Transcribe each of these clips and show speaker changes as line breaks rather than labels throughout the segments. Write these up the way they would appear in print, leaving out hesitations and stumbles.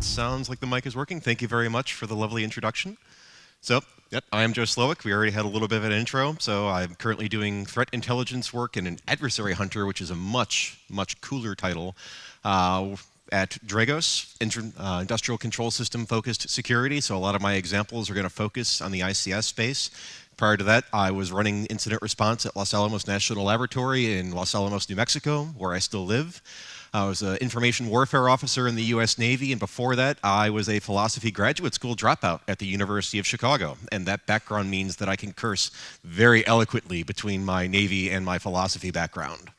That sounds like the mic is working. Thank you very much for the lovely introduction. So, yep, I am Joe Slowik. We already had a little bit of an intro. So I'm currently doing threat intelligence work in an adversary hunter, which is a much cooler title, at Dragos, industrial control system focused security. So a lot of my examples are going to focus on the ICS space. Prior to that, I was running incident response at Los Alamos National Laboratory in Los Alamos, New Mexico, where I still live. I was an information warfare officer in the U.S. Navy, and before that, I was a philosophy graduate school dropout at the University of Chicago. And that background means that I can curse very eloquently between my Navy and my philosophy background.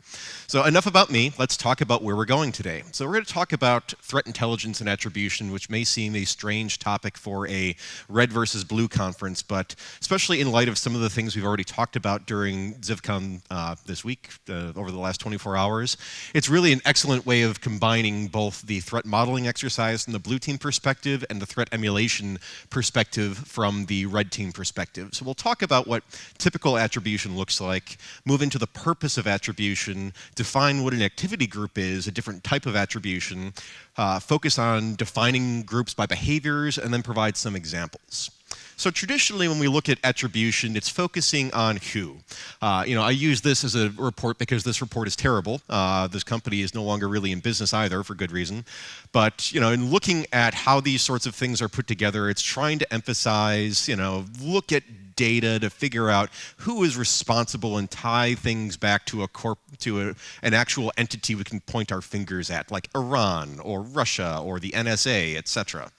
So enough about me. Let's talk about where we're going today. So we're going to talk about threat intelligence and attribution, which may seem a strange topic for a red versus blue conference, but especially in light of some of the things we've already talked about during ZivCon this week, over the last 24 hours, it's really an excellent way of combining both the threat modeling exercise from the blue team perspective and the threat emulation perspective from the red team perspective. So we'll talk about what typical attribution looks like, move into the purpose of attribution, define what an activity group is, a different type of attribution, focus on defining groups by behaviors, and then provide some examples. So traditionally, when we look at attribution, it's focusing on who. I use this as a report because this report is terrible. This company is no longer really in business either, for good reason. But in looking at how these sorts of things are put together, it's trying to emphasize, look at data to figure out who is responsible and tie things back to an actual entity we can point our fingers at, like Iran or Russia or the NSA, etc.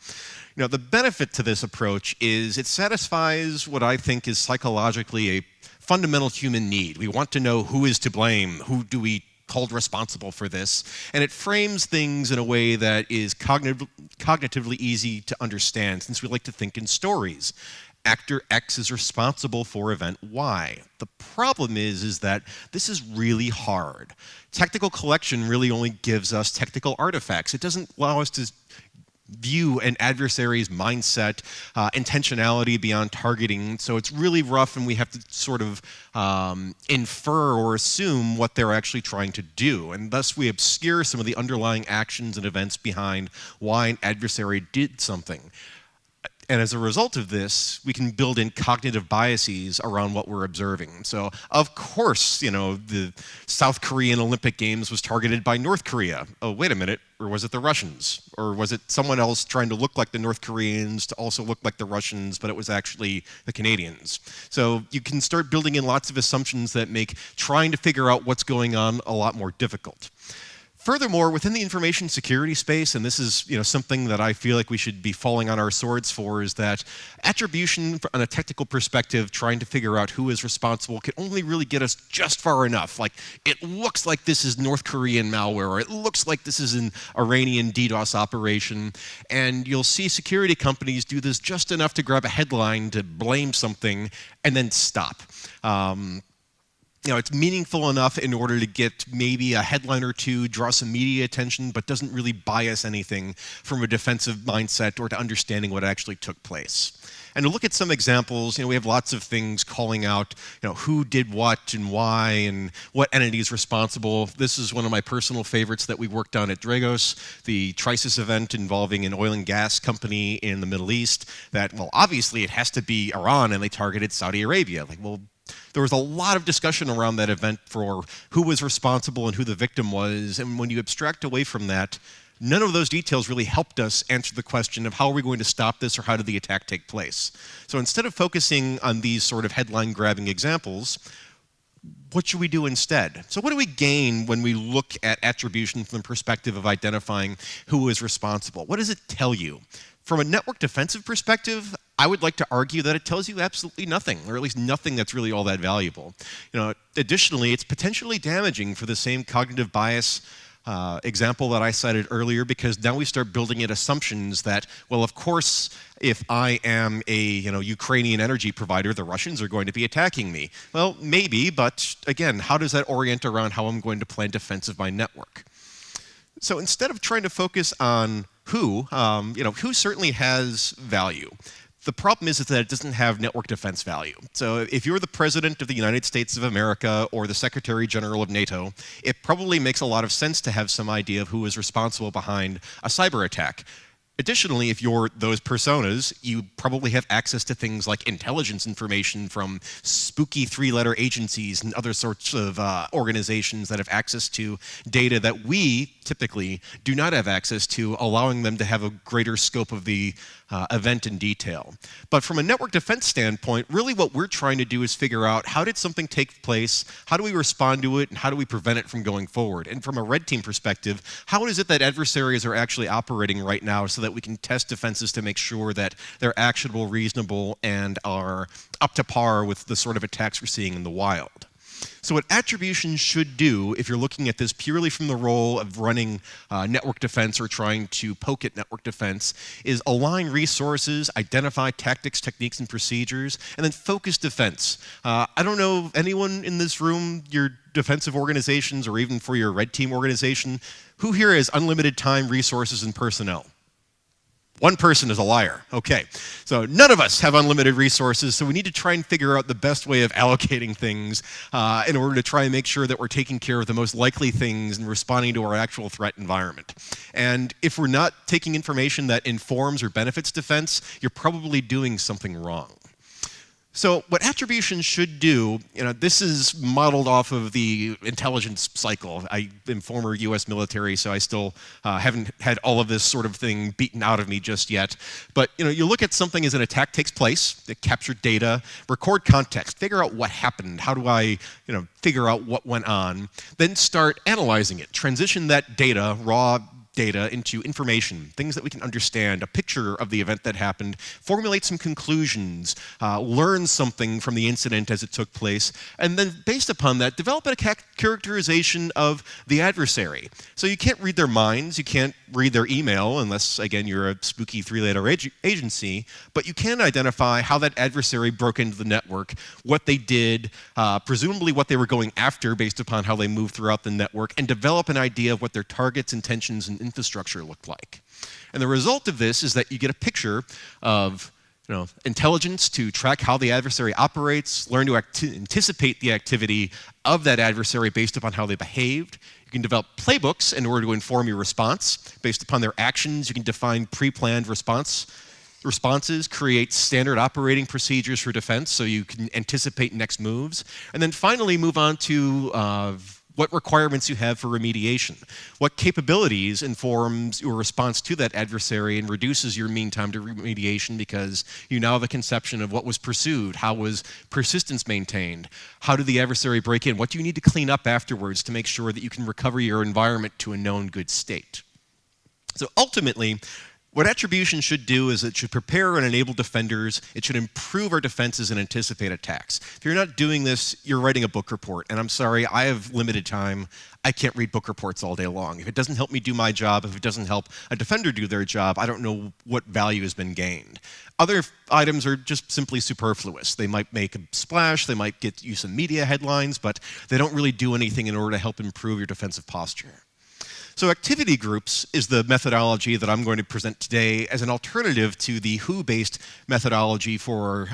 The benefit to this approach is it satisfies what I think is psychologically a fundamental human need. We want to know who is to blame, who do we hold responsible for this, and it frames things in a way that is cognitively easy to understand, since we like to think in stories. Actor X is responsible for event Y. The problem is that this is really hard. Technical collection really only gives us technical artifacts. It doesn't allow us to view an adversary's mindset, intentionality beyond targeting. So it's really rough, and we have to sort of infer or assume what they're actually trying to do. And thus we obscure some of the underlying actions and events behind why an adversary did something. And as a result of this, we can build in cognitive biases around what we're observing. So, of course, the South Korean Olympic Games was targeted by North Korea. Oh, wait a minute. Or was it the Russians? Or was it someone else trying to look like the North Koreans to also look like the Russians, but it was actually the Canadians? So you can start building in lots of assumptions that make trying to figure out what's going on a lot more difficult. Furthermore, within the information security space, and this is something that I feel like we should be falling on our swords for, is that attribution on a technical perspective, trying to figure out who is responsible, can only really get us just far enough. Like, it looks like this is North Korean malware, or it looks like this is an Iranian DDoS operation, and you'll see security companies do this just enough to grab a headline to blame something and then stop. It's meaningful enough in order to get maybe a headline or two, draw some media attention, but doesn't really bias anything from a defensive mindset or to understanding what actually took place. And to look at some examples, we have lots of things calling out, who did what and why and what entity is responsible. This is one of my personal favorites that we worked on at Dragos, the Trisis event involving an oil and gas company in the Middle East that, well, obviously it has to be Iran, and they targeted Saudi Arabia. Like, well, there was a lot of discussion around that event for who was responsible and who the victim was, and when you abstract away from that, none of those details really helped us answer the question of how are we going to stop this, or how did the attack take place. So instead of focusing on these sort of headline-grabbing examples, what should we do instead? So what do we gain when we look at attribution from the perspective of identifying who is responsible? What does it tell you? From a network defensive perspective, I would like to argue that it tells you absolutely nothing, or at least nothing that's really all that valuable. Additionally, it's potentially damaging for the same cognitive bias example that I cited earlier, because now we start building in assumptions that, well, of course, if I am a Ukrainian energy provider, the Russians are going to be attacking me. Well, maybe, but again, how does that orient around how I'm going to plan defense of my network? So instead of trying to focus on who certainly has value. The problem is that it doesn't have network defense value. So if you're the President of the United States of America or the Secretary General of NATO, it probably makes a lot of sense to have some idea of who is responsible behind a cyber attack. Additionally, if you're those personas, you probably have access to things like intelligence information from spooky three-letter agencies and other sorts of organizations that have access to data that we typically do not have access to, allowing them to have a greater scope of the event in detail. But from a network defense standpoint, really what we're trying to do is figure out how did something take place, how do we respond to it, and how do we prevent it from going forward? And from a red team perspective, how is it that adversaries are actually operating right now so that we can test defenses to make sure that they're actionable, reasonable, and are up to par with the sort of attacks we're seeing in the wild? So what attribution should do, if you're looking at this purely from the role of running network defense or trying to poke at network defense, is align resources, identify tactics, techniques, and procedures, and then focus defense. I don't know anyone in this room, your defensive organizations, or even for your red team organization, who here has unlimited time, resources, and personnel? One person is a liar. Okay, so none of us have unlimited resources, so we need to try and figure out the best way of allocating things in order to try and make sure that we're taking care of the most likely things and responding to our actual threat environment. And if we're not taking information that informs or benefits defense, you're probably doing something wrong. So what attribution should do, this is modeled off of the intelligence cycle. I am former US military, so I still haven't had all of this sort of thing beaten out of me just yet. But you look at something as an attack takes place, they capture data, record context, figure out what happened, how do I figure out what went on, then start analyzing it, transition that data, raw data, into information, things that we can understand, a picture of the event that happened, formulate some conclusions, learn something from the incident as it took place, and then based upon that, develop a characterization of the adversary. So you can't read their minds, you can't read their email, unless, again, you're a spooky three-letter agency, but you can identify how that adversary broke into the network, what they did, presumably what they were going after based upon how they moved throughout the network, and develop an idea of what their targets, intentions, and infrastructure looked like. And the result of this is that you get a picture of intelligence to track how the adversary operates, learn to anticipate the activity of that adversary based upon how they behaved. You can develop playbooks in order to inform your response. Based upon their actions, you can define pre-planned responses, create standard operating procedures for defense so you can anticipate next moves, and then finally move on to what requirements you have for remediation. What capabilities informs your response to that adversary and reduces your mean time to remediation because you now have a conception of what was pursued, how was persistence maintained, how did the adversary break in, what do you need to clean up afterwards to make sure that you can recover your environment to a known good state. So ultimately, what attribution should do is it should prepare and enable defenders, it should improve our defenses and anticipate attacks. If you're not doing this, you're writing a book report, and I'm sorry, I have limited time. I can't read book reports all day long. If it doesn't help me do my job, if it doesn't help a defender do their job, I don't know what value has been gained. Other items are just simply superfluous. They might make a splash, they might get you some media headlines, but they don't really do anything in order to help improve your defensive posture. So activity groups is the methodology that I'm going to present today as an alternative to the who-based methodology for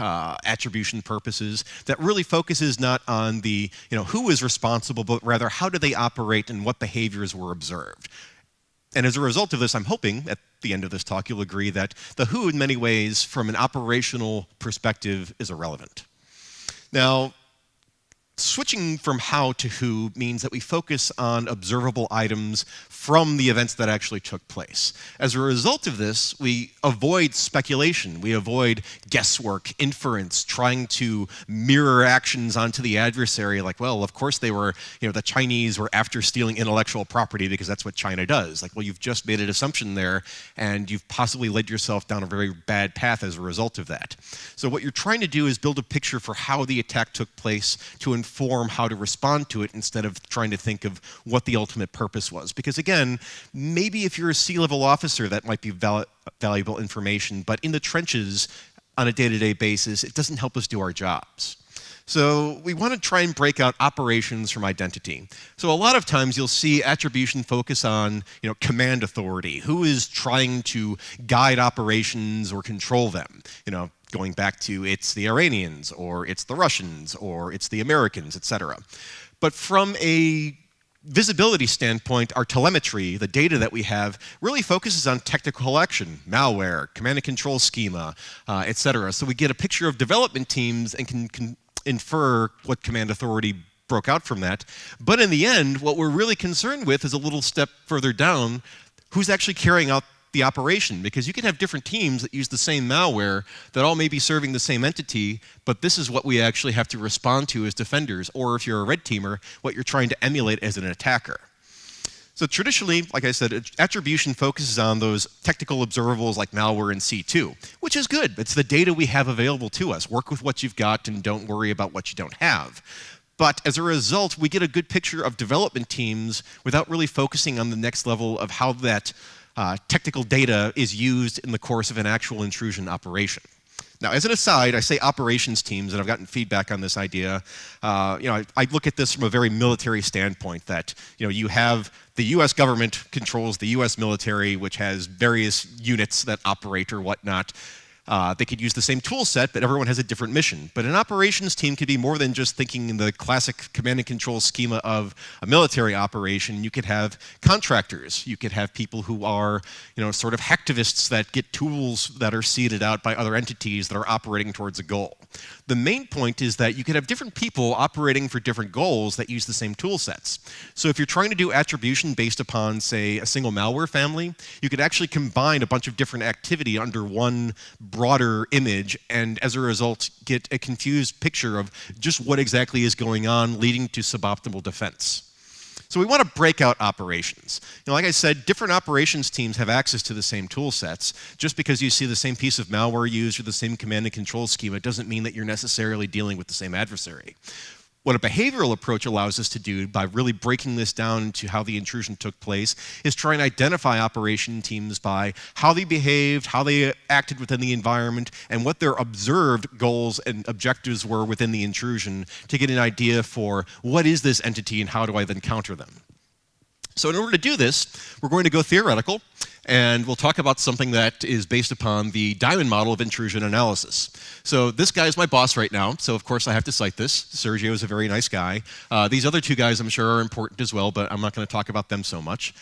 attribution purposes that really focuses not on the who is responsible, but rather how do they operate and what behaviors were observed. And as a result of this, I'm hoping at the end of this talk you'll agree that the who in many ways from an operational perspective is irrelevant. Now, switching from how to who means that we focus on observable items from the events that actually took place. As a result of this, we avoid speculation, we avoid guesswork, inference, trying to mirror actions onto the adversary like, well, of course they were, the Chinese were after stealing intellectual property because that's what China does. Like, well, you've just made an assumption there and you've possibly led yourself down a very bad path as a result of that. So what you're trying to do is build a picture for how the attack took place to inform how to respond to it instead of trying to think of what the ultimate purpose was. Because again, maybe if you're a C-level officer, that might be valuable information, but in the trenches on a day-to-day basis, it doesn't help us do our jobs. So we want to try and break out operations from identity. So a lot of times you'll see attribution focus on command authority. Who is trying to guide operations or control them? Going back to it's the Iranians, or it's the Russians, or it's the Americans, etc. But from a visibility standpoint, our telemetry, the data that we have, really focuses on technical collection, malware, command and control schema, et cetera. So we get a picture of development teams and can infer what command authority broke out from that. But in the end, what we're really concerned with is a little step further down, who's actually carrying out the operation, because you can have different teams that use the same malware that all may be serving the same entity, but this is what we actually have to respond to as defenders, or if you're a red teamer, what you're trying to emulate as an attacker. So traditionally, like I said, attribution focuses on those technical observables like malware and C2, which is good. It's the data we have available to us. Work with what you've got and don't worry about what you don't have. But as a result, we get a good picture of development teams without really focusing on the next level of how that technical data is used in the course of an actual intrusion operation. Now, as an aside, I say operations teams, and I've gotten feedback on this idea. I look at this from a very military standpoint, that you have the U.S. government controls the U.S. military, which has various units that operate or whatnot. They could use the same tool set, but everyone has a different mission. But an operations team could be more than just thinking in the classic command and control schema of a military operation. You could have contractors. You could have people who are, sort of hacktivists that get tools that are seeded out by other entities that are operating towards a goal. The main point is that you could have different people operating for different goals that use the same tool sets. So if you're trying to do attribution based upon, say, a single malware family, you could actually combine a bunch of different activity under one broader image, and as a result get a confused picture of just what exactly is going on, leading to suboptimal defense. So we want to break out operations. Like I said, different operations teams have access to the same tool sets. Just because you see the same piece of malware used or the same command and control schema doesn't mean that you're necessarily dealing with the same adversary. What a behavioral approach allows us to do by really breaking this down into how the intrusion took place is try and identify operation teams by how they behaved, how they acted within the environment, and what their observed goals and objectives were within the intrusion to get an idea for what is this entity and how do I then counter them. So in order to do this, we're going to go theoretical, and we'll talk about something that is based upon the Diamond model of intrusion analysis. So this guy is my boss right now, so of course I have to cite this. Sergio is a very nice guy. These other two guys I'm sure are important as well, but I'm not going to talk about them so much.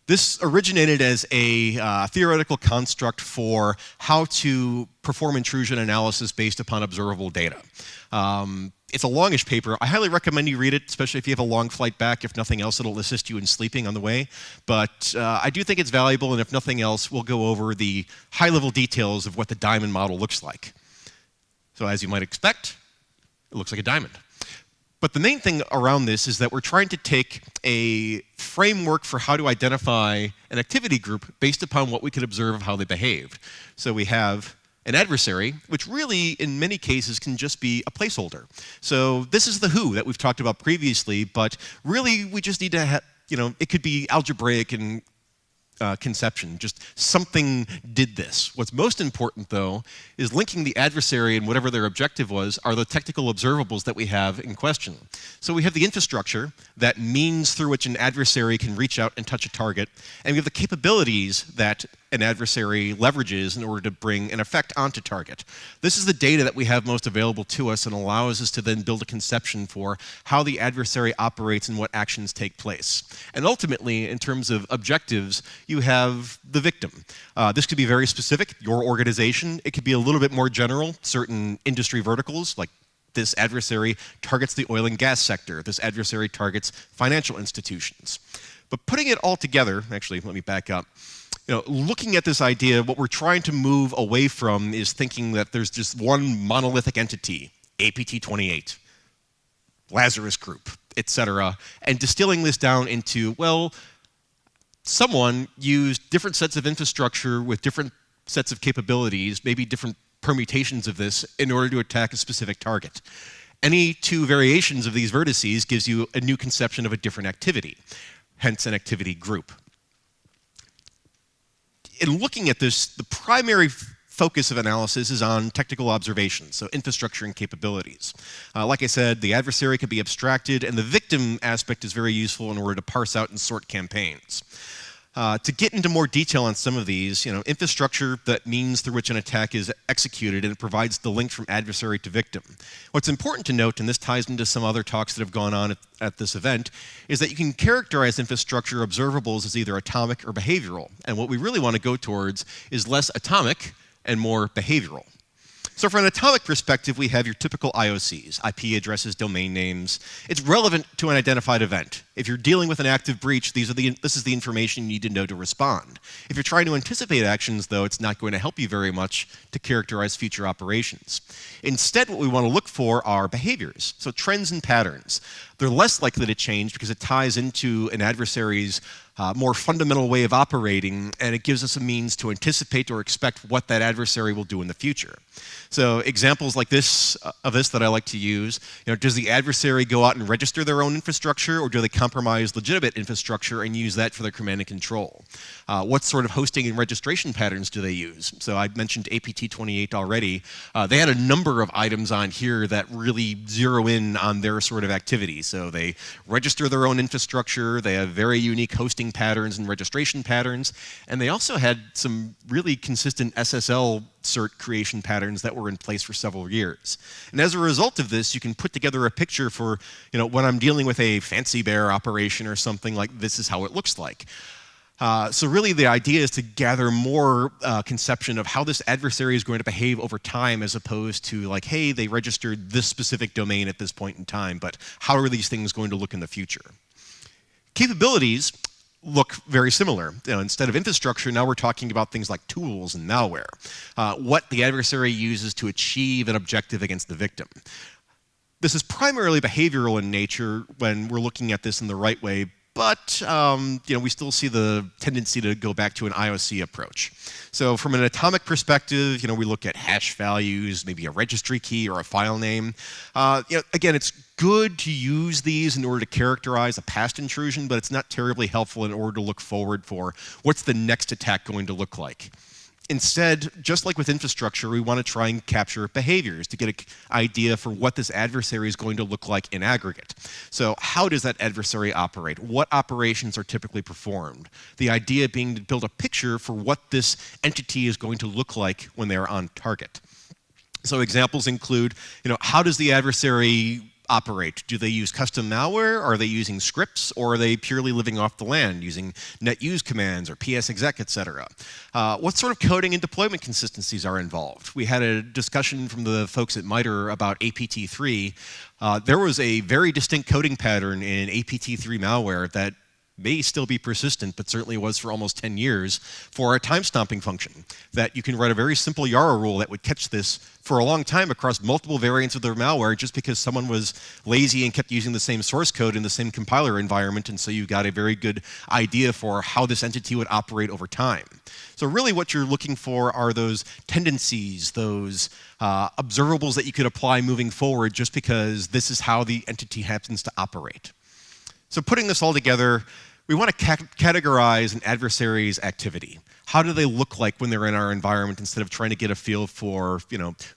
This originated as a theoretical construct for how to perform intrusion analysis based upon observable data. It's a longish paper. I highly recommend you read it, especially if you have a long flight back. If nothing else, it'll assist you in sleeping on the way. But I do think it's valuable, and if nothing else, we'll go over the high-level details of what the diamond model looks like. So as you might expect, it looks like a diamond. But the main thing around this is that we're trying to take a framework for how to identify an activity group based upon what we could observe of how they behaved. So we have an adversary, which really, in many cases, can just be a placeholder. So this is the who that we've talked about previously, but really we just need to have, it could be algebraic and conception, just something did this. What's most important, though, is linking the adversary and whatever their objective was are the technical observables that we have in question. So we have the infrastructure, that means through which an adversary can reach out and touch a target, and we have the capabilities that an adversary leverages in order to bring an effect onto target. This is the data that we have most available to us and allows us to then build a conception for how the adversary operates and what actions take place. And ultimately, in terms of objectives, you have the victim. This could be very specific, your organization. It could be a little bit more general, certain industry verticals, like this adversary targets the oil and gas sector. This adversary targets financial institutions. But putting it all together, actually, let me back up. Looking at this idea, what we're trying to move away from is thinking that there's just one monolithic entity, APT28, Lazarus Group, etc., and distilling this down into, well, someone used different sets of infrastructure with different sets of capabilities, maybe different permutations of this, in order to attack a specific target. Any two variations of these vertices gives you a new conception of a different activity, hence an activity group. In looking at this, the primary focus of analysis is on technical observations, so infrastructure and capabilities. Like I said, the adversary can be abstracted, and the victim aspect is very useful in order to parse out and sort campaigns. To get into more detail on some of these, infrastructure, that means through which an attack is executed, and it provides the link from adversary to victim. What's important to note, and this ties into some other talks that have gone on at this event, is that you can characterize infrastructure observables as either atomic or behavioral. And what we really want to go towards is less atomic and more behavioral. So from an atomic perspective, we have your typical IOCs, IP addresses, domain names. It's relevant to an identified event. If you're dealing with an active breach, this is the information you need to know to respond. If you're trying to anticipate actions, though, it's not going to help you very much to characterize future operations. Instead, what we want to look for are behaviors, so trends and patterns. They're less likely to change because it ties into an adversary's more fundamental way of operating, and it gives us a means to anticipate or expect what that adversary will do in the future. So examples like this that I like to use, does the adversary go out and register their own infrastructure, or do they compromise legitimate infrastructure and use that for their command and control? What sort of hosting and registration patterns do they use? So I mentioned APT28 already. They had a number of items on here that really zero in on their sort of activity. So they register their own infrastructure, they have very unique hosting patterns and registration patterns, and they also had some really consistent SSL cert creation patterns that were in place for several years. And as a result of this, you can put together a picture for, when I'm dealing with a fancy bear operation or something, like this is how it looks like. So really the idea is to gather more conception of how this adversary is going to behave over time, as opposed to like, hey, they registered this specific domain at this point in time, but how are these things going to look in the future? Capabilities look very similar. Instead of infrastructure, now we're talking about things like tools and malware, what the adversary uses to achieve an objective against the victim. This is primarily behavioral in nature when we're looking at this in the right way, but we still see the tendency to go back to an IOC approach. So from an atomic perspective, we look at hash values, maybe a registry key or a file name. Again, it's good to use these in order to characterize a past intrusion, but it's not terribly helpful in order to look forward for what's the next attack going to look like. Instead, just like with infrastructure, we want to try and capture behaviors to get an idea for what this adversary is going to look like in aggregate. So how does that adversary operate? What operations are typically performed? The idea being to build a picture for what this entity is going to look like when they're on target. So examples include, how does the adversary operate? Do they use custom malware? Are they using scripts? Or are they purely living off the land using netuse commands or psexec, etc.? What sort of coding and deployment consistencies are involved? We had a discussion from the folks at MITRE about APT3. There was a very distinct coding pattern in APT3 malware that may still be persistent, but certainly was for almost 10 years, for a time stomping function that you can write a very simple Yara rule that would catch this for a long time across multiple variants of their malware, just because someone was lazy and kept using the same source code in the same compiler environment, and so you got a very good idea for how this entity would operate over time. So really what you're looking for are those tendencies, those observables that you could apply moving forward, just because this is how the entity happens to operate. So putting this all together, we want to categorize an adversary's activity. How do they look like when they're in our environment, instead of trying to get a feel for,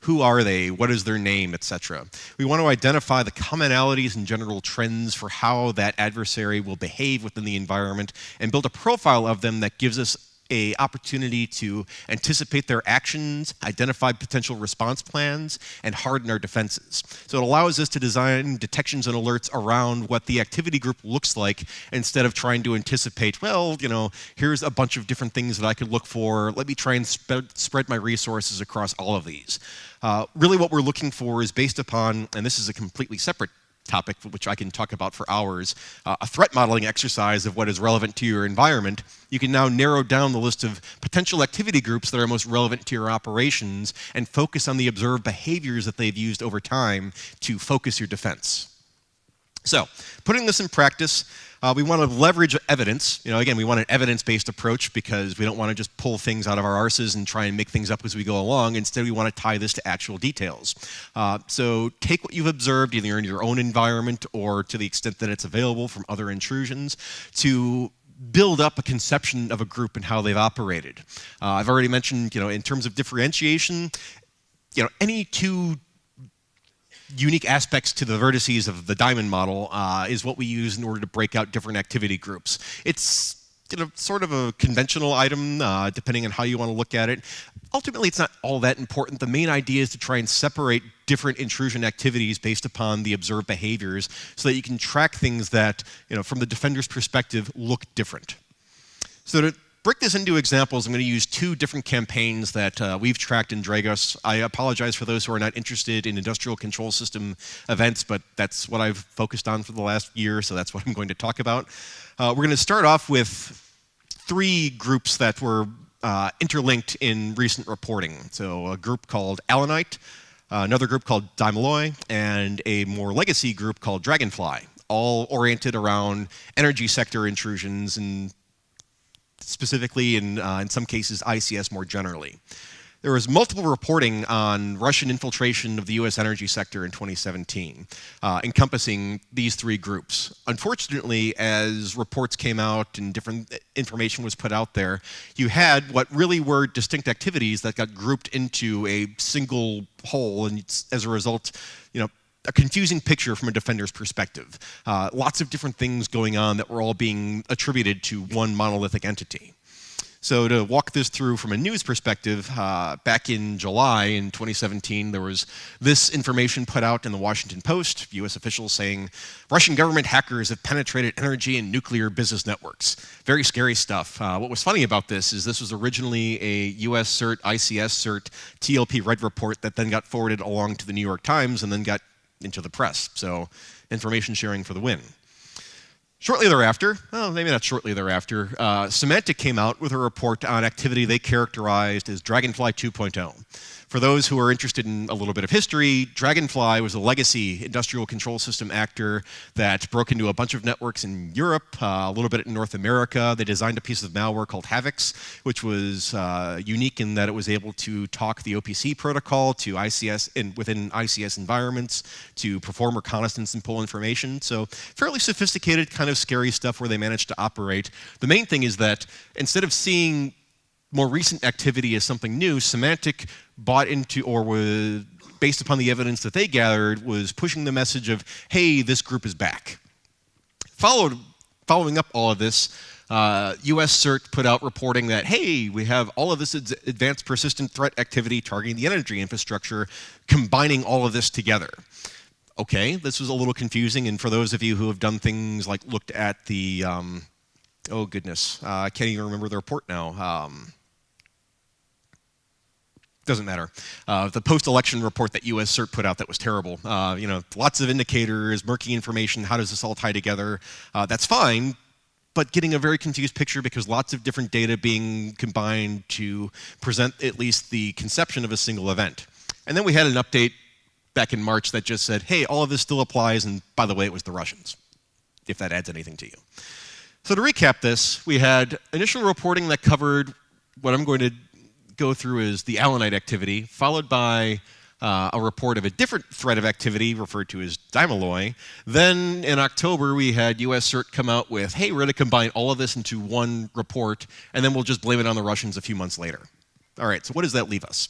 who are they, what is their name, etc. We want to identify the commonalities and general trends for how that adversary will behave within the environment, and build a profile of them that gives us an opportunity to anticipate their actions, identify potential response plans, and harden our defenses. So it allows us to design detections and alerts around what the activity group looks like, instead of trying to anticipate, well, here's a bunch of different things that I could look for. Let me try and spread my resources across all of these. Really what we're looking for is based upon, and this is a completely separate topic which I can talk about for hours, a threat modeling exercise of what is relevant to your environment. You can now narrow down the list of potential activity groups that are most relevant to your operations, and focus on the observed behaviors that they've used over time to focus your defense. So, putting this in practice, we want to leverage evidence. Again, we want an evidence-based approach, because we don't want to just pull things out of our arses and try and make things up as we go along. Instead, we want to tie this to actual details. So take what you've observed, either in your own environment or to the extent that it's available from other intrusions, to build up a conception of a group and how they've operated. I've already mentioned, in terms of differentiation, any two unique aspects to the vertices of the diamond model is what we use in order to break out different activity groups. It's sort of a conventional item, depending on how you want to look at it. Ultimately, it's not all that important. The main idea is to try and separate different intrusion activities based upon the observed behaviors so that you can track things that, from the defender's perspective, look different. So to break this into examples, I'm going to use two different campaigns that we've tracked in Dragos. I apologize for those who are not interested in industrial control system events, but that's what I've focused on for the last year, so that's what I'm going to talk about. We're going to start off with three groups that were interlinked in recent reporting. So a group called ALLANITE, another group called DYMALLOY, and a more legacy group called Dragonfly, all oriented around energy sector intrusions and specifically in some cases ICS more generally. There was multiple reporting on Russian infiltration of the US energy sector in 2017, encompassing these three groups. Unfortunately, as reports came out and different information was put out there, you had what really were distinct activities that got grouped into a single whole, and as a result, a confusing picture from a defender's perspective. Lots of different things going on that were all being attributed to one monolithic entity. So to walk this through from a news perspective, back in July in 2017, there was this information put out in the Washington Post, US officials saying, Russian government hackers have penetrated energy and nuclear business networks. Very scary stuff. What was funny about this is this was originally a US CERT, ICS CERT, TLP Red report that then got forwarded along to the New York Times and then got into the press. So information sharing for the win. Shortly thereafter, well, maybe not shortly thereafter, Symantec came out with a report on activity they characterized as Dragonfly 2.0. For those who are interested in a little bit of history, Dragonfly was a legacy industrial control system actor that broke into a bunch of networks in Europe, a little bit in North America. They designed a piece of malware called Havix, which was unique in that it was able to talk the OPC protocol to ICS within ICS environments to perform reconnaissance and pull information. So fairly sophisticated, kind of scary stuff where they managed to operate. The main thing is that instead of seeing more recent activity as something new, Symantec bought into, or was based upon the evidence that they gathered, was pushing the message of, hey, this group is back. Following up all of this, US CERT put out reporting that, hey, we have all of this advanced persistent threat activity targeting the energy infrastructure, combining all of this together. Okay, this was a little confusing, and for those of you who have done things like looked at the, oh goodness, I can't even remember the report now. Doesn't matter. The post-election report that US CERT put out that was terrible. Lots of indicators, murky information, how does this all tie together? That's fine, but getting a very confused picture because lots of different data being combined to present at least the conception of a single event. And then we had an update back in March that just said, hey, all of this still applies, and by the way, it was the Russians, if that adds anything to you. So to recap this, we had initial reporting that covered what I'm going to go through is the ALLANITE activity, followed by a report of a different threat of activity referred to as DYMALLOY. Then in October, we had US CERT come out with, hey, we're going to combine all of this into one report, and then we'll just blame it on the Russians a few months later. All right, so what does that leave us?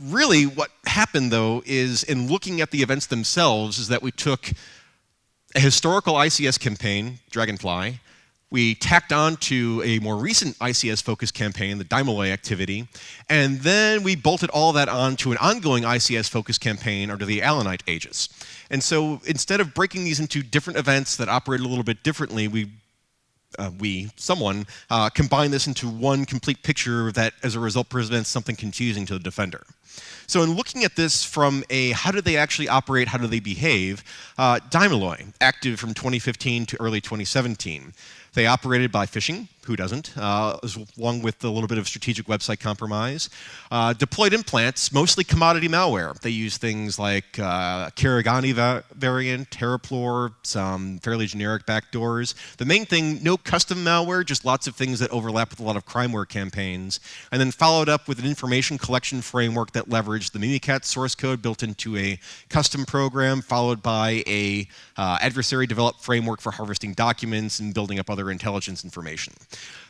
Really, what happened, though, is in looking at the events themselves, is that we took a historical ICS campaign, Dragonfly. We tacked on to a more recent ICS-focused campaign, the DYMALLOY activity, and then we bolted all that on to an ongoing ICS-focused campaign under the ALLANITE aegis. And so instead of breaking these into different events that operate a little bit differently, someone combined this into one complete picture that, as a result, presents something confusing to the defender. So in looking at this from a how do they actually operate, how do they behave, DYMALLOY, active from 2015 to early 2017. They operated by phishing, who doesn't, along with a little bit of strategic website compromise. Deployed implants, mostly commodity malware. They use things like Karagani variant, Terraplor, some fairly generic backdoors. The main thing, no custom malware, just lots of things that overlap with a lot of crimeware campaigns. And then followed up with an information collection framework that leveraged the Mimikat source code built into a custom program, followed by a adversary-developed framework for harvesting documents and building up other intelligence information.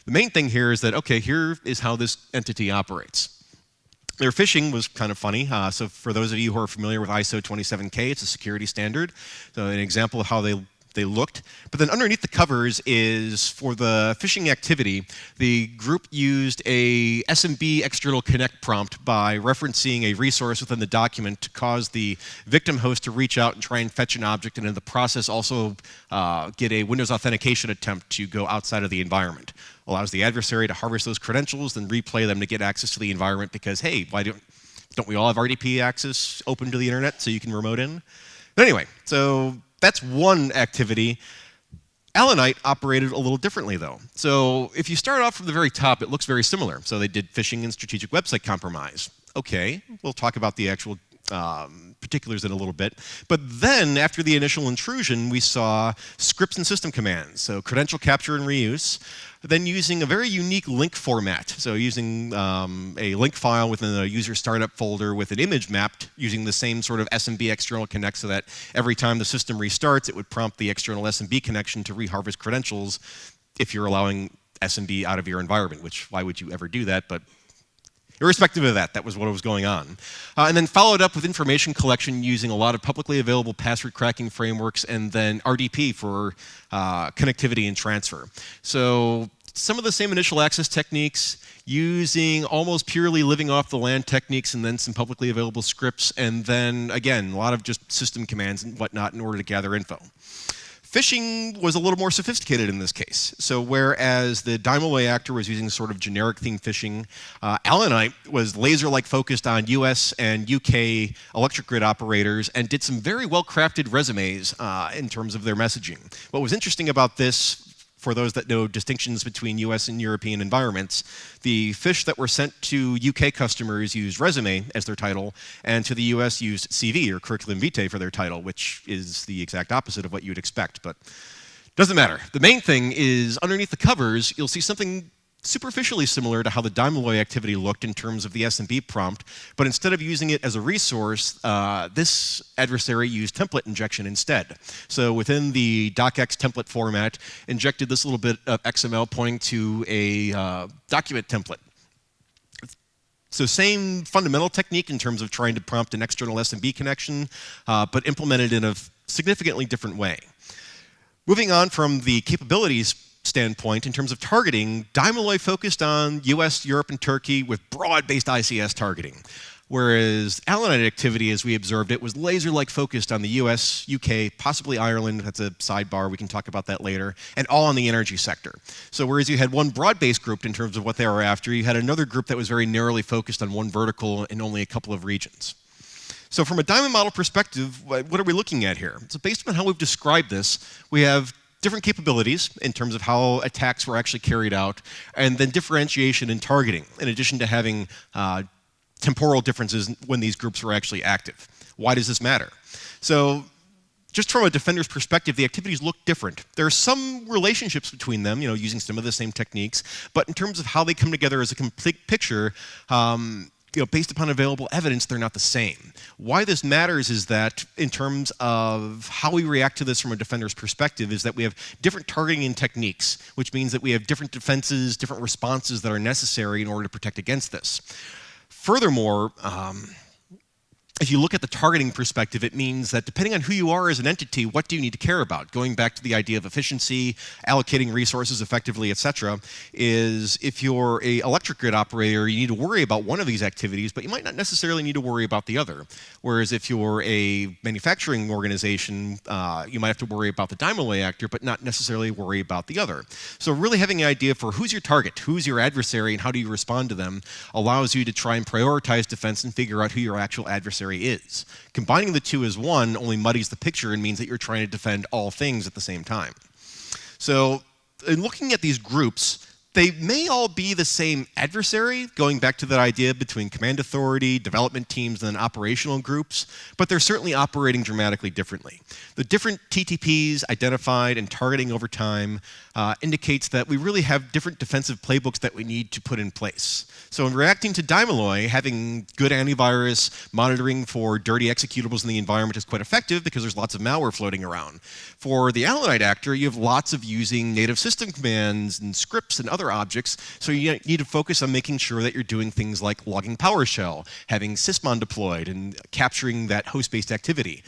The main thing here is that, okay, here is how this entity operates. Their phishing was kind of funny. So for those of you who are familiar with ISO 27K, it's a security standard. So an example of how they they looked. But then underneath the covers is, for the phishing activity, the group used a SMB external connect prompt by referencing a resource within the document to cause the victim host to reach out and try and fetch an object, and in the process also get a Windows authentication attempt to go outside of the environment. Allows the adversary to harvest those credentials, then replay them to get access to the environment because, hey, why don't we all have RDP access open to the internet so you can remote in? But anyway, so that's one activity. ALLANITE operated a little differently, though. So if you start off from the very top, it looks very similar. So they did phishing and strategic website compromise. Okay, we'll talk about the actual particulars in a little bit. But then, after the initial intrusion, we saw scripts and system commands. So credential capture and reuse. Then using a very unique link format. So using a link file within a user startup folder with an image mapped using the same sort of SMB external connect, so that every time the system restarts, it would prompt the external SMB connection to reharvest credentials if you're allowing SMB out of your environment, which why would you ever do that? But irrespective of that, that was what was going on. And then followed up with information collection using a lot of publicly available password cracking frameworks, and then RDP for connectivity and transfer. So some of the same initial access techniques, using almost purely living off the land techniques, and then some publicly available scripts, and then, again, a lot of just system commands and whatnot in order to gather info. Phishing was a little more sophisticated in this case. So whereas the DYMALLOY actor was using sort of generic theme phishing, ALLANITE was laser-like focused on US and UK electric grid operators and did some very well-crafted resumes in terms of their messaging. What was interesting about this, for those that know distinctions between US and European environments, the fish that were sent to UK customers used resume as their title, and to the US used CV, or curriculum vitae, for their title, which is the exact opposite of what you'd expect, but doesn't matter. The main thing is, underneath the covers, you'll see something superficially similar to how the DYMALLOY activity looked in terms of the SMB prompt, but instead of using it as a resource, this adversary used template injection instead. So within the docx template format, injected this little bit of XML pointing to a document template. So same fundamental technique in terms of trying to prompt an external SMB connection, but implemented in a significantly different way. Moving on from the capabilities standpoint, in terms of targeting, DYMALLOY focused on US, Europe, and Turkey with broad-based ICS targeting. Whereas ALLANITE activity, as we observed it, was laser-like focused on the US, UK, possibly Ireland, that's a sidebar, we can talk about that later, and all on the energy sector. So whereas you had one broad-based group in terms of what they were after, you had another group that was very narrowly focused on one vertical in only a couple of regions. So from a diamond model perspective, what are we looking at here? So based on how we've described this, we have different capabilities in terms of how attacks were actually carried out, and then differentiation in targeting, in addition to having temporal differences when these groups were actually active. Why does this matter? So just from a defender's perspective, the activities look different. There are some relationships between them, using some of the same techniques, but in terms of how they come together as a complete picture, based upon available evidence, they're not the same. Why this matters is that in terms of how we react to this from a defender's perspective is that we have different targeting and techniques, which means that we have different defenses, different responses that are necessary in order to protect against this. Furthermore, if you look at the targeting perspective, it means that depending on who you are as an entity, what do you need to care about? Going back to the idea of efficiency, allocating resources effectively, etc., is if you're an electric grid operator, you need to worry about one of these activities, but you might not necessarily need to worry about the other. Whereas if you're a manufacturing organization, you might have to worry about the DYMALLOY actor, but not necessarily worry about the other. So really having an idea for who's your target, who's your adversary, and how do you respond to them allows you to try and prioritize defense and figure out who your actual adversary is. Combining the two as one only muddies the picture and means that you're trying to defend all things at the same time. So in looking at these groups, they may all be the same adversary, going back to that idea between command authority, development teams, and then operational groups, but they're certainly operating dramatically differently. The different TTPs identified and targeting over time indicates that we really have different defensive playbooks that we need to put in place. So in reacting to DYMALLOY, having good antivirus monitoring for dirty executables in the environment is quite effective because there's lots of malware floating around. For the ALLANITE actor, you have lots of using native system commands and scripts and other other objects, so you need to focus on making sure that you're doing things like logging PowerShell, having sysmon deployed, and capturing that host-based activity.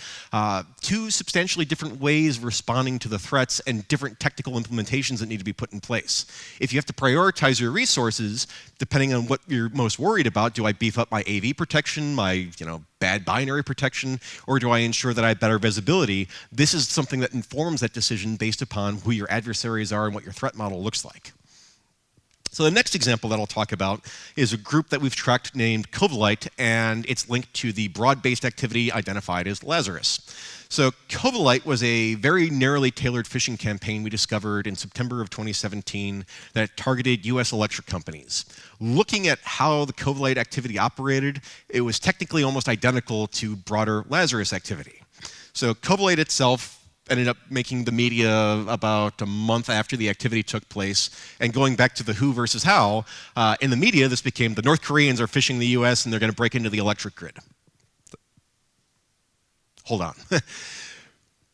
Two substantially different ways of responding to the threats and different technical implementations that need to be put in place. If you have to prioritize your resources, depending on what you're most worried about, do I beef up my AV protection, my bad binary protection, or do I ensure that I have better visibility? This is something that informs that decision based upon who your adversaries are and what your threat model looks like. So the next example that I'll talk about is a group that we've tracked named COVELLITE, and it's linked to the broad-based activity identified as Lazarus. So COVELLITE was a very narrowly tailored phishing campaign we discovered in September of 2017 that targeted US electric companies. Looking at how the COVELLITE activity operated, it was technically almost identical to broader Lazarus activity. So COVELLITE itself ended up making the media about a month after the activity took place. And going back to the who versus how, in the media, this became the North Koreans are phishing the US and they're going to break into the electric grid. Hold on.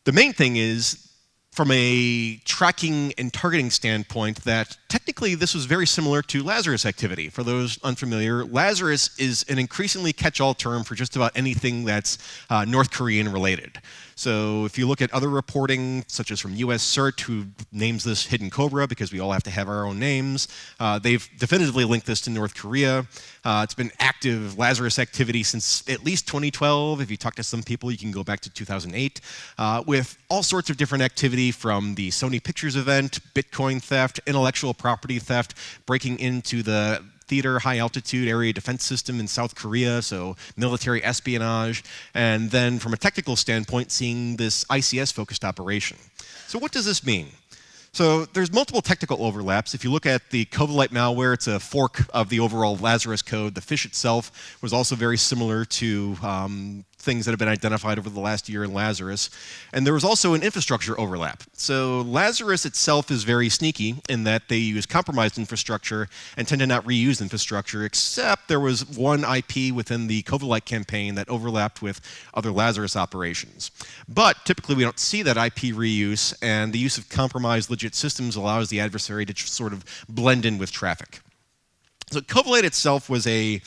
The main thing is, from a tracking and targeting standpoint, that technically this was very similar to Lazarus activity. For those unfamiliar, Lazarus is an increasingly catch-all term for just about anything that's North Korean related. So if you look at other reporting, such as from US CERT, who names this Hidden Cobra because we all have to have our own names, they've definitively linked this to North Korea. It's been active Lazarus activity since at least 2012. If you talk to some people, you can go back to 2008, with all sorts of different activity from the Sony Pictures event, Bitcoin theft, intellectual property theft, breaking into the theater high altitude area defense system in South Korea, so military espionage, and then from a technical standpoint, seeing this ICS focused operation. So what does this mean? So there's multiple technical overlaps. If you look at the COVELLITE malware, it's a fork of the overall Lazarus code. The phish itself was also very similar to things that have been identified over the last year in Lazarus. And there was also an infrastructure overlap. So Lazarus itself is very sneaky in that they use compromised infrastructure and tend to not reuse infrastructure, except there was one IP within the COVELLITE campaign that overlapped with other Lazarus operations. But typically we don't see that IP reuse, and the use of compromised legit systems allows the adversary to sort of blend in with traffic. So COVELLITE itself was a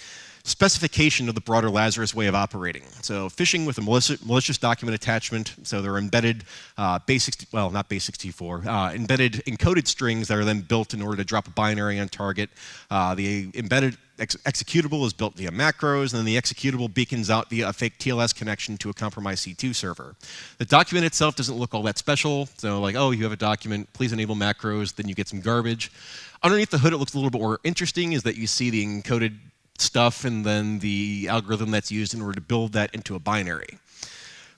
specification of the broader Lazarus way of operating. So phishing with a malicious document attachment, so they're embedded not base64, embedded encoded strings that are then built in order to drop a binary on target. The embedded executable is built via macros, and then the executable beacons out via a fake TLS connection to a compromised C2 server. The document itself doesn't look all that special, so like, oh, you have a document, please enable macros, then you get some garbage. Underneath the hood, it looks a little bit more interesting, is that you see the encoded stuff and then the algorithm that's used in order to build that into a binary.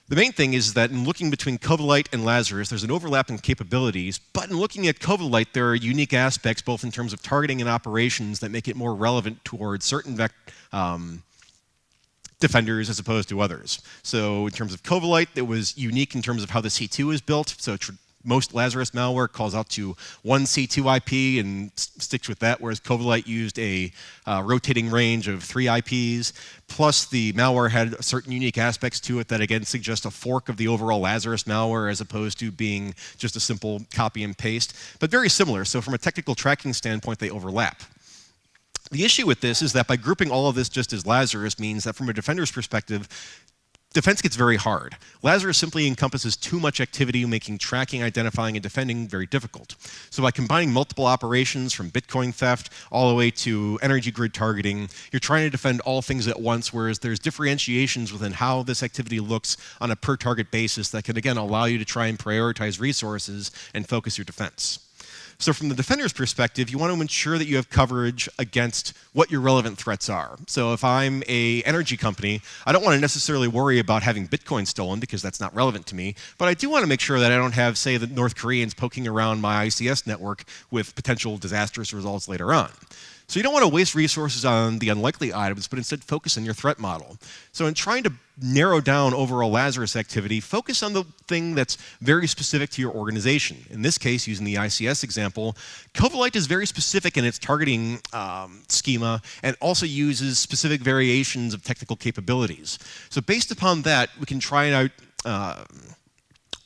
The main thing is that in looking between COVELLITE and Lazarus, there's an overlap in capabilities, but in looking at COVELLITE, there are unique aspects both in terms of targeting and operations that make it more relevant towards certain defenders as opposed to others. So in terms of COVELLITE, it was unique in terms of how the C2 is built. So most Lazarus malware calls out to one C2 IP and sticks with that, whereas COVELLITE used a rotating range of 3 IPs. Plus, the malware had certain unique aspects to it that, again, suggest a fork of the overall Lazarus malware as opposed to being just a simple copy and paste, but very similar. So from a technical tracking standpoint, they overlap. The issue with this is that by grouping all of this just as Lazarus means that from a defender's perspective, defense gets very hard. Lazarus simply encompasses too much activity, making tracking, identifying, and defending very difficult. So by combining multiple operations from Bitcoin theft all the way to energy grid targeting, you're trying to defend all things at once, whereas there's differentiations within how this activity looks on a per-target basis that can, again, allow you to try and prioritize resources and focus your defense. So from the defender's perspective, you want to ensure that you have coverage against what your relevant threats are. So if I'm an energy company, I don't want to necessarily worry about having Bitcoin stolen because that's not relevant to me, but I do want to make sure that I don't have, say, the North Koreans poking around my ICS network with potential disastrous results later on. So you don't want to waste resources on the unlikely items, but instead focus on your threat model. So in trying to narrow down overall Lazarus activity, focus on the thing that's very specific to your organization. In this case, using the ICS example, COVELLITE is very specific in its targeting schema and also uses specific variations of technical capabilities. So based upon that, we can try and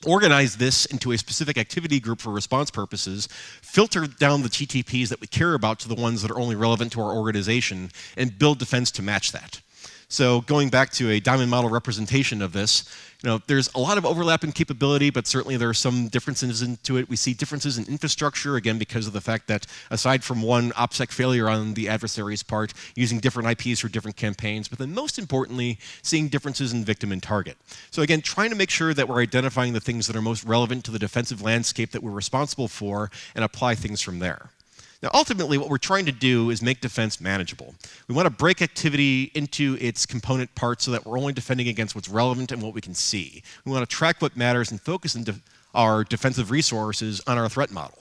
organize this into a specific activity group for response purposes, filter down the TTPs that we care about to the ones that are only relevant to our organization, and build defense to match that. So going back to a diamond model representation of this, there's a lot of overlap in capability, but certainly there are some differences into it. We see differences in infrastructure, again, because of the fact that aside from one OPSEC failure on the adversary's part, using different IPs for different campaigns, but then most importantly, seeing differences in victim and target. So again, trying to make sure that we're identifying the things that are most relevant to the defensive landscape that we're responsible for and apply things from there. Now, ultimately, what we're trying to do is make defense manageable. We want to break activity into its component parts so that we're only defending against what's relevant and what we can see. We want to track what matters and focus our defensive resources on our threat model.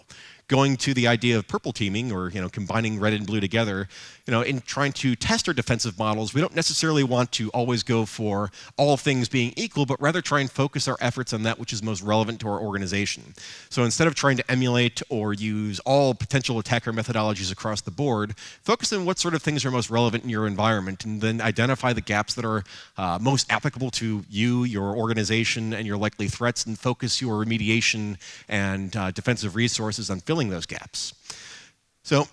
Going to the idea of purple teaming, or combining red and blue together, in trying to test our defensive models, we don't necessarily want to always go for all things being equal, but rather try and focus our efforts on that which is most relevant to our organization. So instead of trying to emulate or use all potential attacker methodologies across the board, focus on what sort of things are most relevant in your environment, and then identify the gaps that are most applicable to you, your organization, and your likely threats, and focus your remediation and defensive resources on filling those gaps. So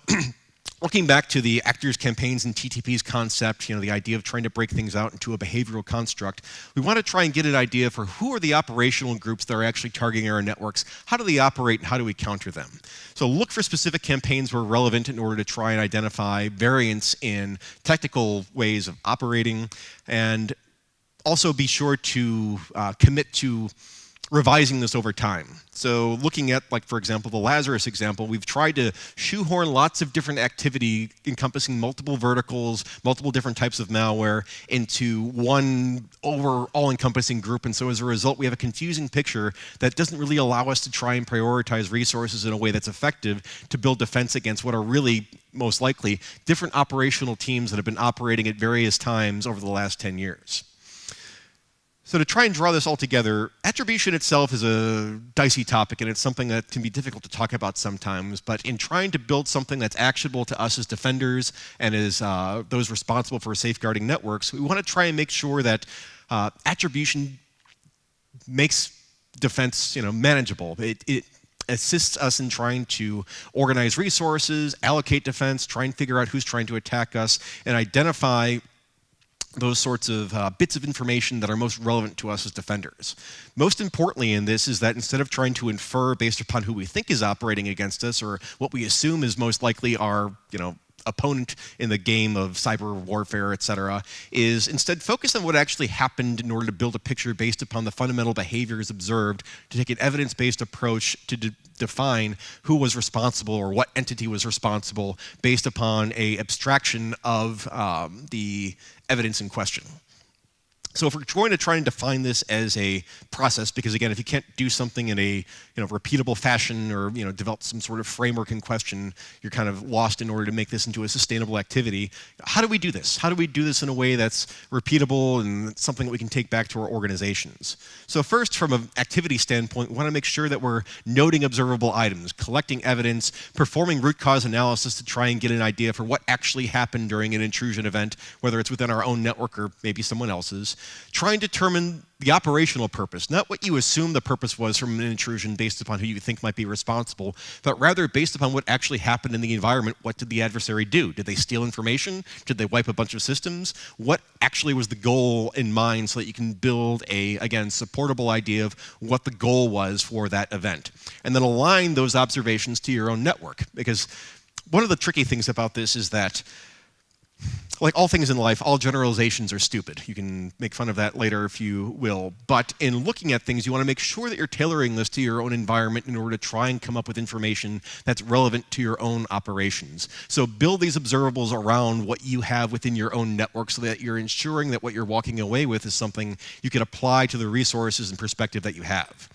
looking back to the actors, campaigns, and TTPs concept, the idea of trying to break things out into a behavioral construct, we want to try and get an idea for who are the operational groups that are actually targeting our networks, how do they operate, and how do we counter them. So look for specific campaigns where relevant in order to try and identify variants in technical ways of operating, and also be sure to commit to revising this over time. So looking at, for example, the Lazarus example, we've tried to shoehorn lots of different activity encompassing multiple verticals, multiple different types of malware into one all-encompassing group. And so as a result, we have a confusing picture that doesn't really allow us to try and prioritize resources in a way that's effective to build defense against what are really, most likely, different operational teams that have been operating at various times over the last 10 years. So to try and draw this all together, attribution itself is a dicey topic, and it's something that can be difficult to talk about sometimes. But in trying to build something that's actionable to us as defenders and as those responsible for safeguarding networks, we want to try and make sure that attribution makes defense manageable. It assists us in trying to organize resources, allocate defense, try and figure out who's trying to attack us, and identify those sorts of bits of information that are most relevant to us as defenders. Most importantly in this is that instead of trying to infer based upon who we think is operating against us or what we assume is most likely our opponent in the game of cyber warfare, etc., is instead focus on what actually happened in order to build a picture based upon the fundamental behaviors observed, to take an evidence-based approach to define who was responsible or what entity was responsible based upon an abstraction of the evidence in question. So if we're going to try and define this as a process, because again, if you can't do something in a repeatable fashion or develop some sort of framework in question, you're kind of lost in order to make this into a sustainable activity. How do we do this? How do we do this in a way that's repeatable and something that we can take back to our organizations? So first, from an activity standpoint, we want to make sure that we're noting observable items, collecting evidence, performing root cause analysis to try and get an idea for what actually happened during an intrusion event, whether it's within our own network or maybe someone else's. Try and determine the operational purpose, not what you assume the purpose was from an intrusion based upon who you think might be responsible, but rather based upon what actually happened in the environment. What did the adversary do? Did they steal information? Did they wipe a bunch of systems? What actually was the goal in mind so that you can build a, again, supportable idea of what the goal was for that event? And then align those observations to your own network. Because one of the tricky things about this is that, like all things in life, all generalizations are stupid. You can make fun of that later if you will. But in looking at things, you want to make sure that you're tailoring this to your own environment in order to try and come up with information that's relevant to your own operations. So build these observables around what you have within your own network so that you're ensuring that what you're walking away with is something you can apply to the resources and perspective that you have.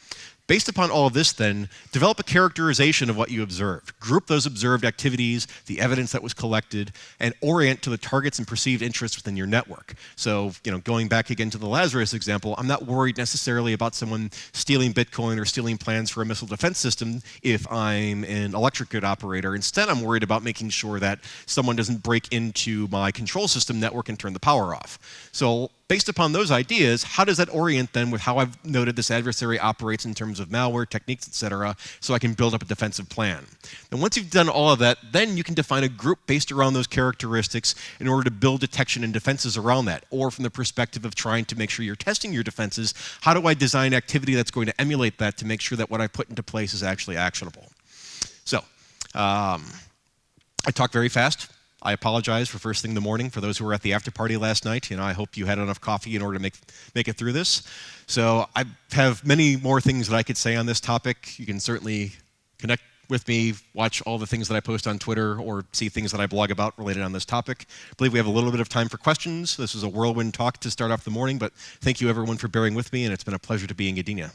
Based upon all of this, then, develop a characterization of what you observed. Group those observed activities, the evidence that was collected, and orient to the targets and perceived interests within your network. So, going back again to the Lazarus example, I'm not worried necessarily about someone stealing Bitcoin or stealing plans for a missile defense system if I'm an electric grid operator. Instead, I'm worried about making sure that someone doesn't break into my control system network and turn the power off. So based upon those ideas, how does that orient then with how I've noted this adversary operates in terms of malware, techniques, etc., so I can build up a defensive plan? And once you've done all of that, then you can define a group based around those characteristics in order to build detection and defenses around that. Or from the perspective of trying to make sure you're testing your defenses, how do I design activity that's going to emulate that to make sure that what I put into place is actually actionable? So, I talked very fast. I apologize for first thing in the morning for those who were at the after party last night. I hope you had enough coffee in order to make it through this. So I have many more things that I could say on this topic. You can certainly connect with me, watch all the things that I post on Twitter, or see things that I blog about related on this topic. I believe we have a little bit of time for questions. This was a whirlwind talk to start off the morning, but thank you everyone for bearing with me, and it's been a pleasure to be in Gdynia.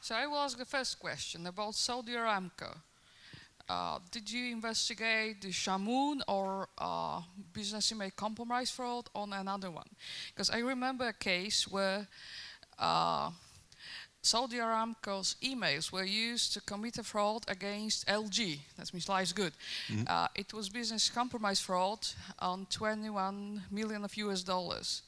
So I will ask the first question about Saudi Aramco. Did you investigate the Shamoon or business email compromise fraud on another one? Because I remember a case where Saudi Aramco's emails were used to commit a fraud against LG. That means Life's Good. It was business compromise fraud on 21 million of US dollars.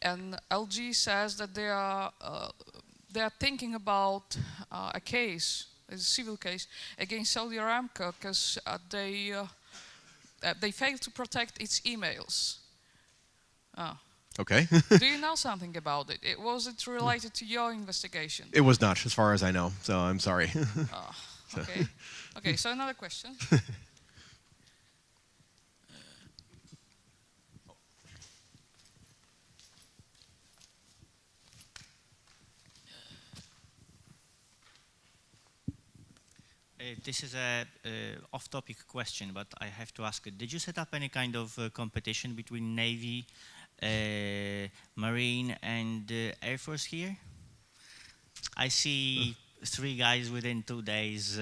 And LG says that they are thinking about a case, a civil case, against Saudi Aramco because they failed to protect its emails.
Okay.
Do you know something about it? Was it related to your investigation?
It was not, as far as I know, so I'm sorry.
Okay. Okay, so another question.
This is a off-topic question, but I have to ask it. Did you set up any kind of competition between Navy, Marine, and Air Force here? I see 3 guys within 2 days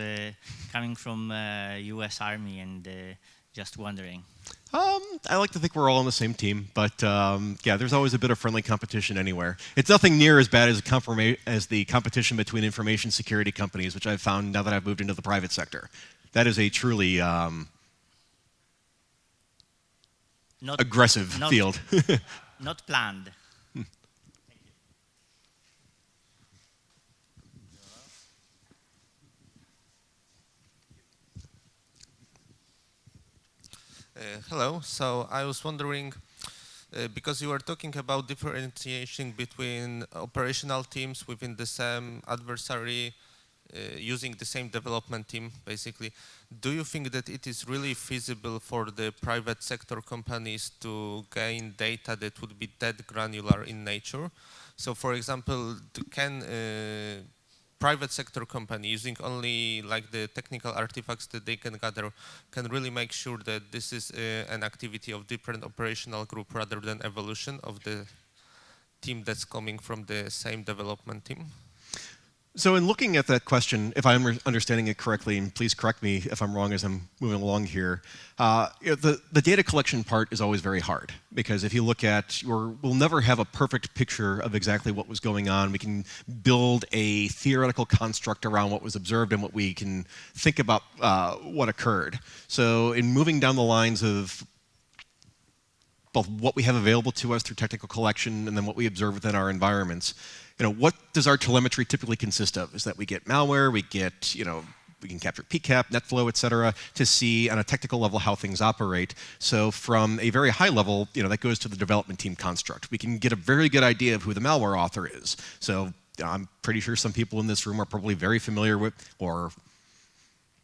coming from US Army, and just wondering.
I like to think we're all on the same team, but yeah, there's always a bit of friendly competition anywhere. It's nothing near as bad as the competition between information security companies, which I've found now that I've moved into the private sector. That is a truly aggressive field.
Not planned.
Hello. So I was wondering, because you were talking about differentiation between operational teams within the same adversary, using the same development team, basically, do you think that it is really feasible for the private sector companies to gain data that would be that granular in nature? So, for example, can private sector company using only like the technical artifacts that they can gather can really make sure that this is an activity of different operational group rather than evolution of the team that's coming from the same development team?
So in looking at that question, if I'm understanding it correctly, and please correct me if I'm wrong as I'm moving along here, the data collection part is always very hard, because if you look at, we'll never have a perfect picture of exactly what was going on. We can build a theoretical construct around what was observed and what we can think about what occurred. So in moving down the lines of both what we have available to us through technical collection and then what we observe within our environments, what does our telemetry typically consist of? Is that we get malware, we get, we can capture PCAP, NetFlow, et cetera, to see on a technical level how things operate. So from a very high level, that goes to the development team construct. We can get a very good idea of who the malware author is. So I'm pretty sure some people in this room are probably very familiar with, or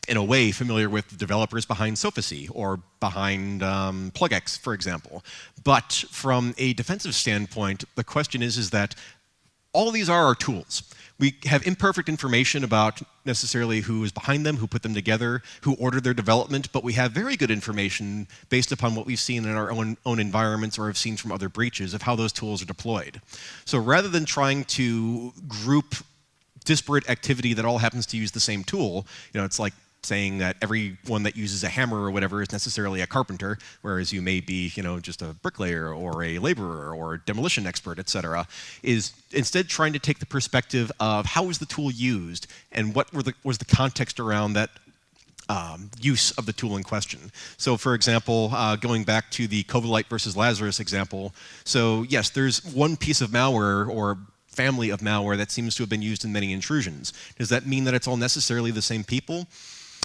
in a way familiar with, the developers behind Sophisy or behind PlugX, for example. But from a defensive standpoint, the question is that all these are our tools. We have imperfect information about necessarily who is behind them, who put them together, who ordered their development, but we have very good information based upon what we've seen in our own environments or have seen from other breaches of how those tools are deployed. So rather than trying to group disparate activity that all happens to use the same tool, it's like saying that everyone that uses a hammer or whatever is necessarily a carpenter, whereas you may be, just a bricklayer or a laborer or a demolition expert, et cetera, is instead trying to take the perspective of how was the tool used and what was the context around that use of the tool in question. So for example, going back to the COVELLITE versus Lazarus example, so yes, there's one piece of malware or family of malware that seems to have been used in many intrusions. Does that mean that it's all necessarily the same people?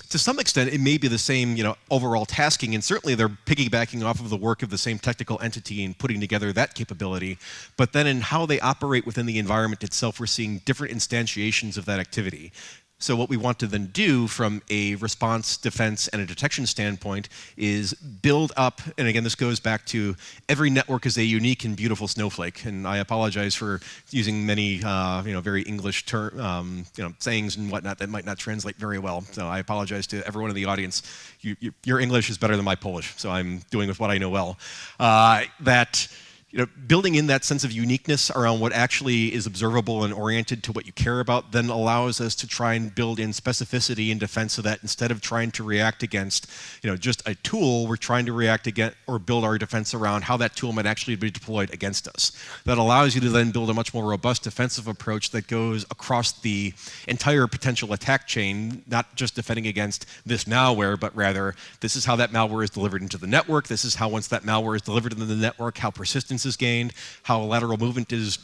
To some extent, it may be the same, overall tasking, and certainly they're piggybacking off of the work of the same technical entity and putting together that capability. But then in how they operate within the environment itself, we're seeing different instantiations of that activity. So what we want to then do from a response, defense, and a detection standpoint is build up, and again, this goes back to every network is a unique and beautiful snowflake. And I apologize for using many, very English sayings and whatnot that might not translate very well. So I apologize to everyone in the audience. Your English is better than my Polish, so I'm doing with what I know well. Building in that sense of uniqueness around what actually is observable and oriented to what you care about then allows us to try and build in specificity in defense of that. Instead of trying to react against, just a tool, we're trying to react against or build our defense around how that tool might actually be deployed against us. That allows you to then build a much more robust defensive approach that goes across the entire potential attack chain, not just defending against this malware, but rather this is how that malware is delivered into the network. This is how once that malware is delivered into the network, how persistence is gained, how lateral movement is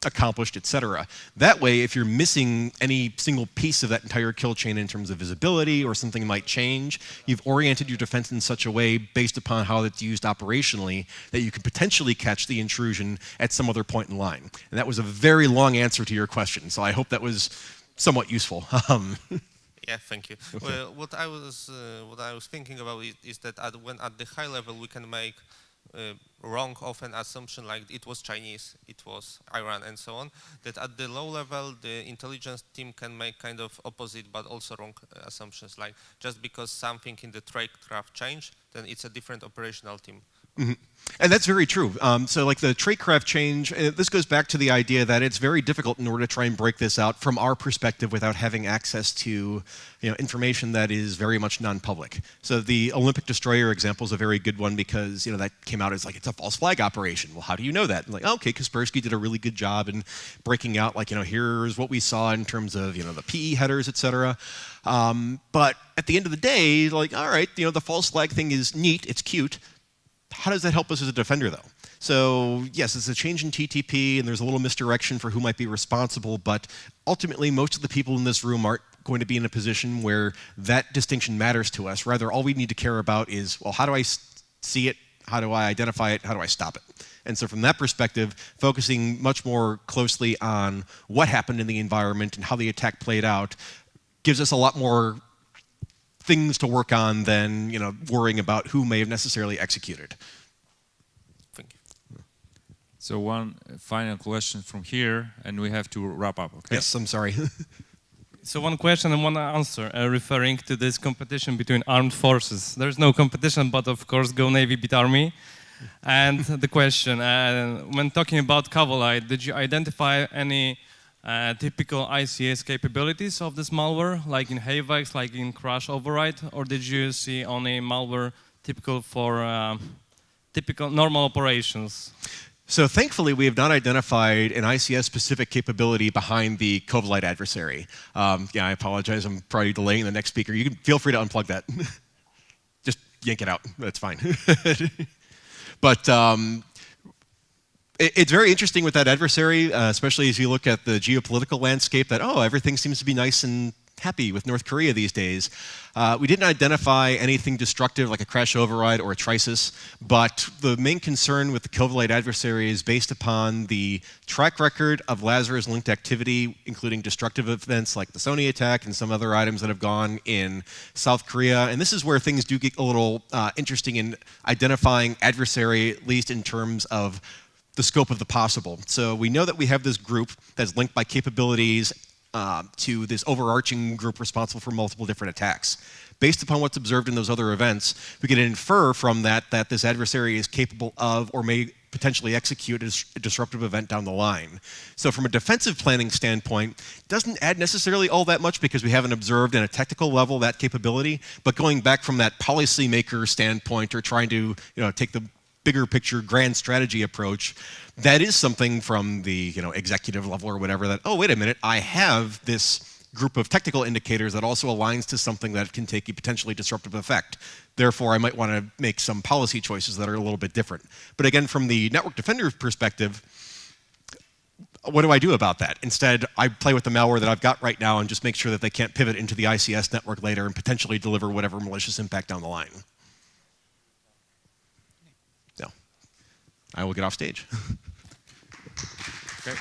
accomplished, etc. That way, if you're missing any single piece of that entire kill chain in terms of visibility or something might change, you've oriented your defense in such a way based upon how it's used operationally that you could potentially catch the intrusion at some other point in line. And that was a very long answer to your question, so I hope that was somewhat useful.
Yeah, thank you. Okay. Well, what I was thinking about is that at the high level we can make wrong often assumption like it was Chinese, it was Iran, and so on. That at the low level, the intelligence team can make kind of opposite, but also wrong assumptions. Like just because something in the tradecraft changed, then it's a different operational team.
Mm-hmm. And that's very true. So like the tradecraft change, this goes back to the idea that it's very difficult in order to try and break this out from our perspective without having access to information that is very much non-public. So the Olympic destroyer example is a very good one because that came out as like it's a false flag operation. Well, how do you know that? And like, okay, Kaspersky did a really good job in breaking out like here's what we saw in terms of the PE headers, etc. But at the end of the day, like all right, the false flag thing is neat, it's cute. How does that help us as a defender, though? So yes, it's a change in TTP, and there's a little misdirection for who might be responsible, but ultimately, most of the people in this room aren't going to be in a position where that distinction matters to us. Rather, all we need to care about is, well, how do I see it? How do I identify it? How do I stop it? And so from that perspective, focusing much more closely on what happened in the environment and how the attack played out gives us a lot more things to work on than worrying about who may have necessarily executed.
Thank you.
So one final question from here, and we have to wrap up. Okay?
Yes, I'm sorry.
So one question and one answer, referring to this competition between armed forces. There's no competition, but of course, Go Navy beat Army. And the question, when talking about COVELLITE, did you identify any typical ICS capabilities of this malware, like in HAVEX, like in crash override, or did you see only malware typical for typical normal operations?
So thankfully, we have not identified an ICS-specific capability behind the COVELLITE adversary. Yeah, I apologize. I'm probably delaying the next speaker. You can feel free to unplug that. Just yank it out. That's fine. But it's very interesting with that adversary, especially as you look at the geopolitical landscape, that, everything seems to be nice and happy with North Korea these days. We didn't identify anything destructive like a crash override or a trisis, but the main concern with the COVELLITE adversary is based upon the track record of Lazarus-linked activity, including destructive events like the Sony attack and some other items that have gone in South Korea. And this is where things do get a little interesting in identifying adversary, at least in terms of the scope of the possible. So we know that we have this group that's linked by capabilities to this overarching group responsible for multiple different attacks. Based upon what's observed in those other events, we can infer from that that this adversary is capable of or may potentially execute a disruptive event down the line. So from a defensive planning standpoint, it doesn't add necessarily all that much because we haven't observed in a technical level that capability, but going back from that policymaker standpoint or trying to take the bigger picture grand strategy approach, that is something from the executive level or whatever that, oh, wait a minute, I have this group of technical indicators that also aligns to something that can take a potentially disruptive effect. Therefore, I might want to make some policy choices that are a little bit different. But again, from the network defender perspective, what do I do about that? Instead, I play with the malware that I've got right now and just make sure that they can't pivot into the ICS network later and potentially deliver whatever malicious impact down the line. No. I will get off stage. Great.